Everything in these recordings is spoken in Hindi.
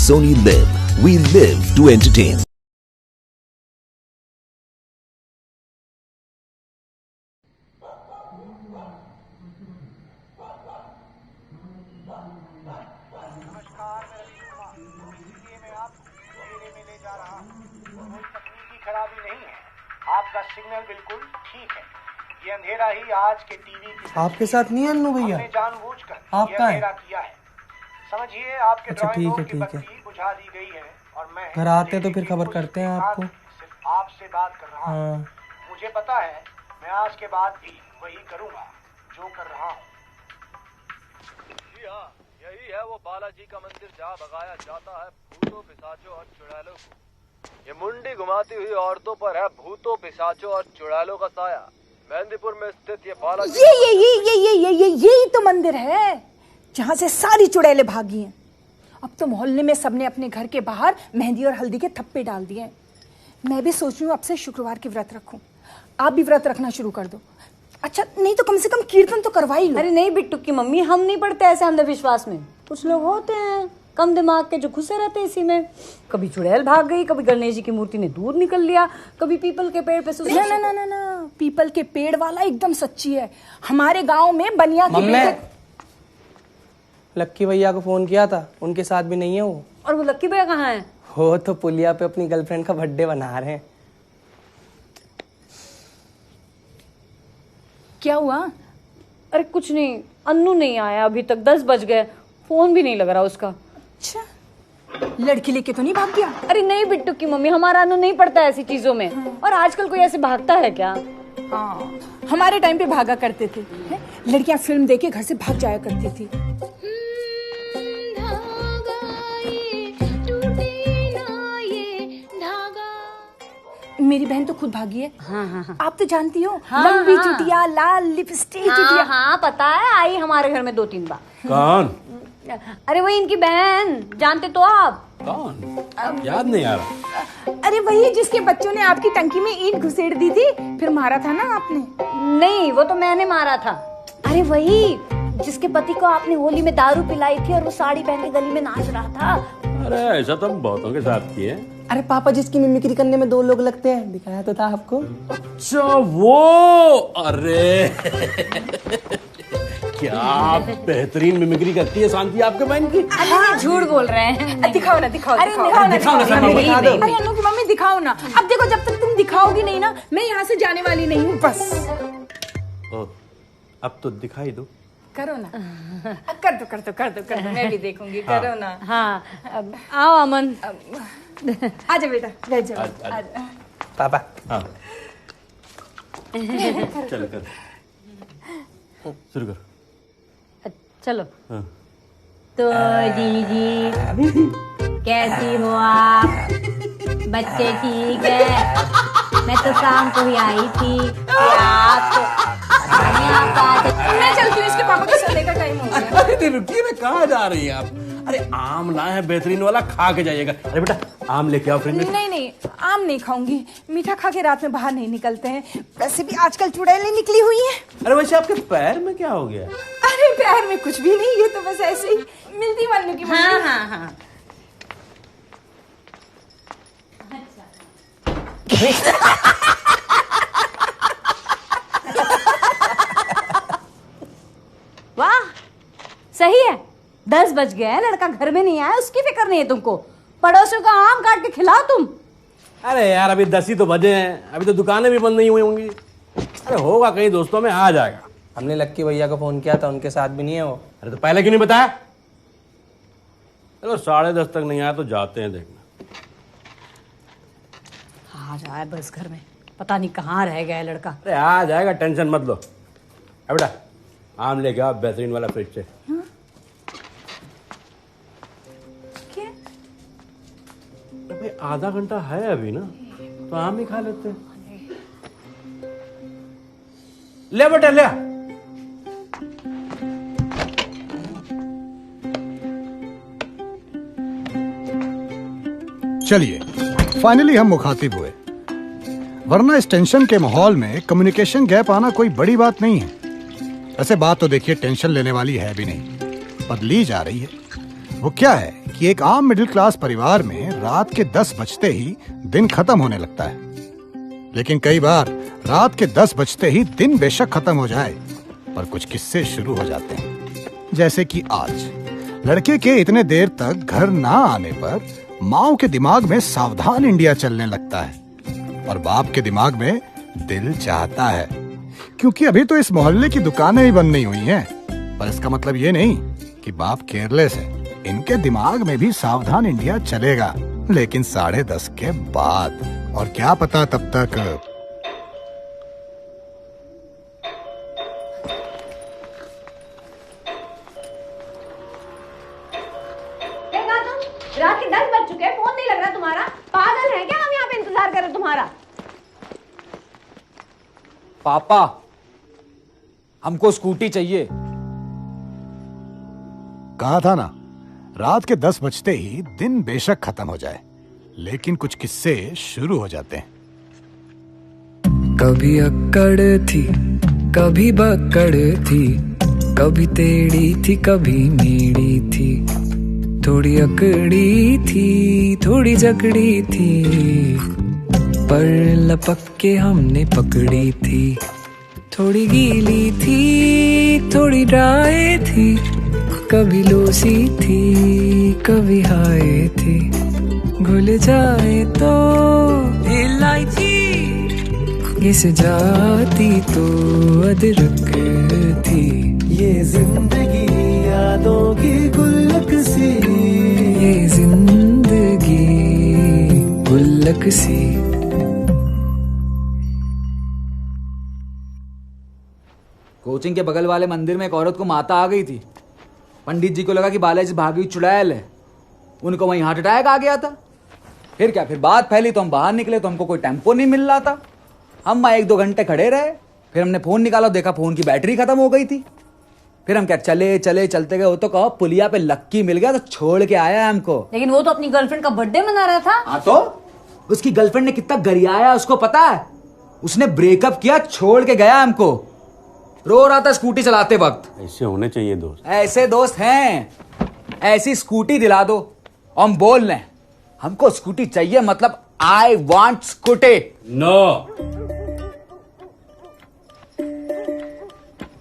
Sony Live. We live to entertain. खराबी नहीं है, आपका सिग्नल बिल्कुल ठीक है। ये अंधेरा ही आज के टीवी की आपके साथ नहीं है अन्नू भैया? हमने जानबूझकर आप ये कहाँ हैं? अंधेरा किया है। समझिए आपके अच्छा, ड्राइंग रूम ठीक की है। बत्ती बुझा दी गई है और मैं घर आते तो फिर खबर करते हैं आपको। सिर्फ आपसे बात कर रहा हूँ। हाँ। मुझे पता है मैं आज के बाद भी वही करूँगा जो कर रहा हूँ। जी हाँ, यही है वो बालाजी का मंदिर जहाँ भगाया जाता है भूतों पिशाचों और चुड़ैलों को। ये मुंडी घुमाती हुई औरतों पर है भूतों पिशाचों और चुड़ैलों का साया। मेहंदीपुर में स्थित ये बालाजी यही तो मंदिर है जहाँ से सारी चुड़ैलें भागी हैं। अब तो मोहल्ले में सबने अपने घर के बाहर मेहंदी और हल्दी के थप्पे डाल दिए हैं। मैं भी सोच रही हूँ अब से शुक्रवार के व्रत रखूं। आप भी व्रत रखना शुरू कर दो। अच्छा नहीं तो कम से कम कीर्तन तो करवा ही लो। अरे नहीं बिट्टू की मम्मी, हम नहीं पढ़ते ऐसे अंधविश्वास में। कुछ लोग होते हैं कम दिमाग के जो घुसे रहते हैं इसी में। कभी चुड़ैल भाग गई, कभी गणेश जी की मूर्ति ने दूध निकल लिया, कभी पीपल के पेड़ पे ना पीपल के पेड़ वाला एकदम सच्ची है। हमारे गांव में बनिया के बेटे लक्की भैया को फोन किया था, उनके साथ भी नहीं है वो। और वो लक्की भैया कहाँ है? हो तो पुलिया पे अपनी गर्लफ्रेंड का बर्थडे बना रहे हैं। क्या हुआ? अरे कुछ नहीं, अन्नू नहीं आया अभी तक। 10 बज गए, फोन भी नहीं लग रहा उसका। अच्छा, लड़की लेके तो नहीं भाग गया? अरे नहीं बिट्टू की मम्मी, हमारा अन्नू नहीं पड़ता ऐसी चीजों में। और आजकल कोई ऐसे भागता है क्या? हाँ, हमारे टाइम पे भागा करते थे। लड़कियां फिल्म देख के घर से भाग जाया करती थी। मेरी बहन तो खुद भागी है। हाँ। आप तो जानती हो, हाँ, लंबी हाँ। चुटिया, लाल लिपस्टिक चुटिया। हाँ पता है, आई हमारे घर में 2-3 बार। कौन? अरे वही इनकी बहन, जानते तो आप? कौन? याद नहीं आ रहा। अरे वही जिसके बच्चों ने आपकी टंकी में ईंट घुसेड़ दी थी, फिर मारा था ना आपने। नहीं, वो तो मैंने मारा था। अरे वही जिसके पति को आपने होली में दारू पिलाई थी और वो साड़ी पहन के गली में नाच रहा था। अरे ऐसा तो हम बहुतों के साथ किए। अरे पापा जिसकी मिमिक्री करने में 2 लोग लगते हैं, दिखाया तो था आपको। अच्छा वो, अरे क्या बेहतरीन मिमिक्री करती है शांति आपके बहन की। अरे झूठ बोल रहे हैं। दिखाओ ना। दिखाओ ना, अरे अन्नू की मम्मी दिखाओ ना। अब देखो, जब तक तुम दिखाओगी नहीं ना, मैं यहाँ से जाने वाली नहीं हूँ। बस अब तो दिखाई दो। करो ना। कर दो। मैं भी देखूंगी। करो ना। हाँ, आओ अमन। आजा बेटा, बैठ जाओ। पापा हाँ चल कर शुरू कर। चलो। हाँ। तो दीदी कैसी हो आप? बच्चे ठीक है? मैं तो शाम को ही आई थी। मैं चलती हूँ, इसके पापा के सोने का टाइम हो गया। अरे रुकिए ना, कहाँ जा रही हैं आप? अरे आम लाए हैं बेहतरीन वाला, खा के जाइएगा। अरे बेटा आम लेके आओ फ्रिज में। नहीं, आम नहीं खाऊंगी। मीठा खा के रात में बाहर नहीं निकलते हैं। वैसे भी आजकल चुड़ैलें निकली हुई हैं। अरे वैसे आपके पैर में क्या हो गया? अरे पैर में कुछ भी नहीं, ये तो बस ऐसे ही मिलती मन्नू की मम्मी। हाँ। वाह, सही है। 10 बज गए हैं, लड़का घर में नहीं आया, उसकी फिक्र नहीं है तुमको। पड़ोसियों का आम काट के खिलाओ तुम। अरे यार अभी 10 ही तो बजे हैं, अभी तो दुकानें भी बंद नहीं हुई होंगी। अरे होगा कहीं दोस्तों में, आ जाएगा। हमने लक्की भैया को फोन किया था, उनके साथ भी नहीं है वो। अरे तो पहले क्यों नहीं बताया? चलो 10:30 तक नहीं आया तो जाते हैं देखना। आ जाए बस घर में, पता नहीं कहाँ रह गया है लड़का। अरे आ जाएगा, टेंशन मत लो। अब बेटा आम लेके आओ बेहतरीन वाला फ्रिज से। क्या? भाई आधा घंटा है अभी ना, तो आम ही खा लेते हैं। ले बेटा ले। चलिए फाइनली हम मुखातिब हुए, वरना इस टेंशन के माहौल में कम्युनिकेशन गैप आना कोई बड़ी बात नहीं है। वैसे बात तो देखिए टेंशन लेने वाली है भी नहीं, बदली जा रही है। वो क्या है कि एक आम मिडिल क्लास परिवार में रात के 10 बजते ही दिन खत्म होने लगता है, लेकिन कई बार रात के 10 बजते ही दिन बेशक खत्म हो जाए, पर कुछ किस्से शुरू हो जाते हैं। जैसे कि आज लड़के के इतने देर तक घर ना आने पर माँ के दिमाग में सावधान इंडिया चलने लगता है और बाप के दिमाग में दिल चाहता है, क्योंकि अभी तो इस मोहल्ले की दुकानें ही बंद नहीं हुई हैं। पर इसका मतलब ये नहीं कि बाप केयरलेस है, इनके दिमाग में भी सावधान इंडिया चलेगा, लेकिन 10:30 के बाद। और क्या पता तब तक रात के 10 बज चुके हैं, फोन नहीं लग रहा तुम्हारा। पागल है क्या हम यहाँ पे इंतजार कर रहे तुम्हारा? पापा, हमको स्कूटी चाहिए। कहा था ना, रात के 10 बजते ही दिन बेशक खत्म हो जाए, लेकिन कुछ किस्से शुरू हो जाते हैं। कभी अक्कड़ थी, कभी बक्कड़ थी, कभी टेढ़ी थी, कभी मेढ़ी थी, थोड़ी अकड़ी थी, थोड़ी जकड़ी थी, पर लपक के हमने पकड़ी थी। थोड़ी गीली थी, थोड़ी ड्राई थी, कभी लोसी थी, कभी हाय थी, घुल जाए तो इलायची, घिस जाती तो अदरक थी। ये जिंदगी यादों की गुल्लक सी, ये जिंदगी गुल्लक सी। कोचिंग के बगल वाले मंदिर में एक औरत को माता आ गई थी। पंडित जी को लगा कि बालाजी भागी चुड़ैल है, उनको वहीं हार्ट अटैक आ गया था। फिर क्या, फिर बात फैली तो हम बाहर निकले तो हमको कोई टेम्पो नहीं मिल रहा था। हम वहाँ 1-2 घंटे खड़े रहे, फिर हमने फोन निकाला, देखा फोन की बैटरी खत्म हो गई थी। फिर हम क्या चलते गए, वो तो कहो पुलिया पे लक्की मिल गया तो छोड़ के आया हमको। लेकिन वो तो अपनी गर्लफ्रेंड का बर्थडे मना रहा था। हाँ तो उसकी गर्लफ्रेंड ने कितना गरियाया उसको पता है? उसने ब्रेकअप किया, छोड़ के गया हमको। रो रहा था स्कूटी चलाते वक्त। ऐसे होने चाहिए दोस्त। ऐसे दोस्त हैं, ऐसी स्कूटी दिला दो। हम बोल लें हमको स्कूटी चाहिए, मतलब आई वांट स्कूटी। नो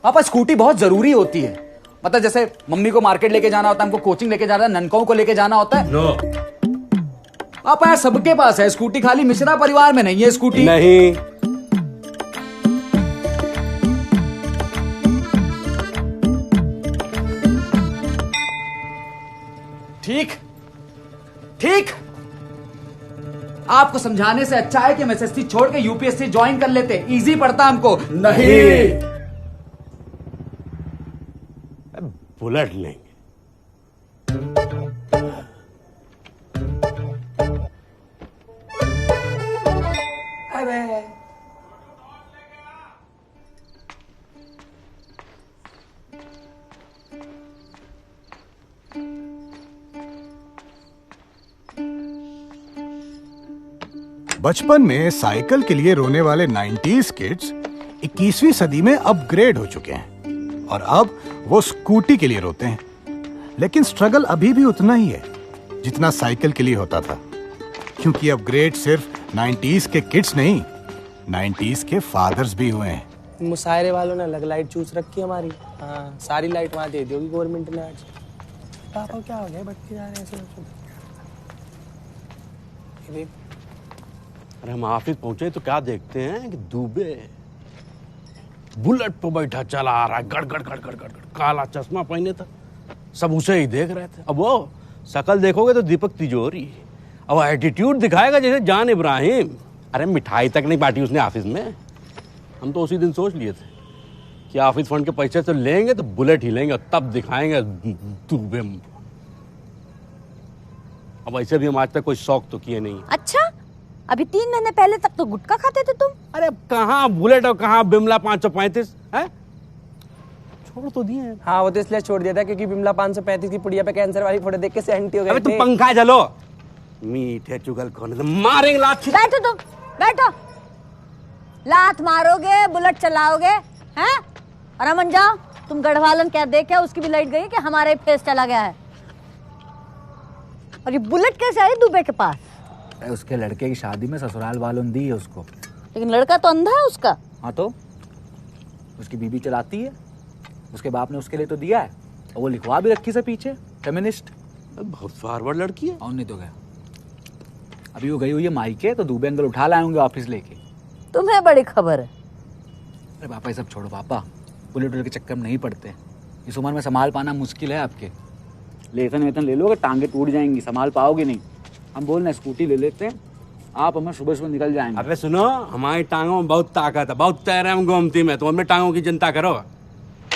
पापा, स्कूटी बहुत जरूरी होती है। मतलब जैसे मम्मी को मार्केट लेके जाना होता है, हमको कोचिंग लेके जाना है, ननकों को लेके जाना होता है। नो पापा यार, सबके पास है स्कूटी, खाली मिश्रा परिवार में नहीं है स्कूटी। नहीं, ठीक ठीक, आपको समझाने से अच्छा है कि हम एसएससी छोड़ के यूपीएससी ज्वाइन कर लेते, इजी पड़ता हमको। नहीं, बुलेट लेंगे। अबे बचपन में साइकिल के लिए रोने वाले 90s किड्स 21वीं सदी में अपग्रेड हो चुके हैं और अब वो स्कूटी के लिए रोते हैं। लेकिन स्ट्रगल अभी भी उतना ही है जितना साइकिल के लिए होता था, क्योंकि अपग्रेड सिर्फ 90s के किड्स नहीं, 90s के फादर्स भी हुए हैं। मुशायरे वालों ने अलग लाइट चूस रखी हमारी। हाँ, सारी लाइट वहां दे दी होगी गवर्नमेंट ने आज। पापा क्या हो गया, भटके जा रहे हैं ऐसे। अरे हम ऑफिस पहुंचे तो क्या देखते हैं कि दुबे बुलेट पे बैठा चला आ रहा है, गड़ गड़ गड़ गड़ गड़, काला चश्मा पहने था, सब उसे ही देख रहे थे। अब वो शकल देखोगे तो दीपक तिजोरी, अब एटीट्यूड दिखाएगा जैसे जान इब्राहिम। अरे मिठाई तक नहीं बांटी उसने ऑफिस में। हम तो उसी दिन सोच लिए थे कि ऑफिस फंड के पैसे तो लेंगे तो बुलेट ही लेंगे, तब दिखाएंगे दुबे। अब ऐसे भी हम आज तक कोई शौक तो किए नहीं। अच्छा, अभी 3 महीने पहले तक तो गुटखा खाते थे तुम। अरे कहाँ बुलेट और कहाँ बिमला 535 है, छोड़ तो दिए। हाँ, वो तो इसलिए छोड़ दिया था क्योंकि बिमला 535 की पुड़िया पे कैंसर वाली फोटो देख के सेंटी हो गए थे। तुम पंखा चलो, मीठे चुगल कौन तो मारेंगे लात। बैठो तुम, बैठो। लात मारोगे, बुलेट चलाओगे, हैं? और अमन जाओ, तुम गढ़वालन क्या देखा, उसकी भी लाइट गई कि हमारा ही फेस चला गया है। और ये बुलेट कैसे आई दुबे के पास? उसके लड़के की शादी में ससुराल वालों ने दी है उसको। लेकिन लड़का तो अंधा है उसका। हाँ तो उसकी बीबी चलाती है, उसके बाप ने उसके लिए तो दिया है, और वो लिखवा भी रखी से पीछे फेमिनिस्ट। बहुत फॉरवर्ड लड़की है। और नहीं तो क्या। अभी वो गई हुई है मायके, तो दुबे अंकल उठा लाएंगे ऑफिस लेके। तुम्हें बड़ी खबर है। अरे पापा ये सब छोड़ो पापा, बुलेट के चक्कर में नहीं पड़ते। इस उम्र में संभाल पाना मुश्किल है आपके। लेसन वेतन ले लोगे, टांगे टूट जाएंगी, संभाल पाओगे नहीं। हम बोल रहे स्कूटी ले लेते हैं, आप हमें सुबह सुबह निकल जाएंगे। अबे सुनो, हमारी टांगों में बहुत ताकत है, बहुत तैर है हम गोमती में। तुम अपने टांगों की चिंता करो।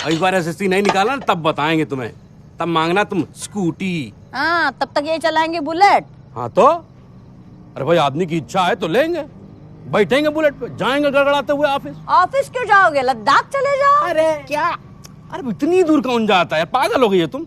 इस बार एसएससी नहीं निकाला ना, तब बताएंगे तुम्हें, तब मांगना तुम स्कूटी। हाँ, तब तक ये चलाएंगे बुलेट। हाँ तो अरे भाई आदमी की इच्छा है तो लेंगे, बैठेंगे बुलेट पे, जाएंगे गड़गड़ाते हुए ऑफिस। ऑफिस क्यों जाओगे? लद्दाख चले जाओ। अरे क्या, अरे इतनी दूर कौन जाता है, पागल हो गई है तुम।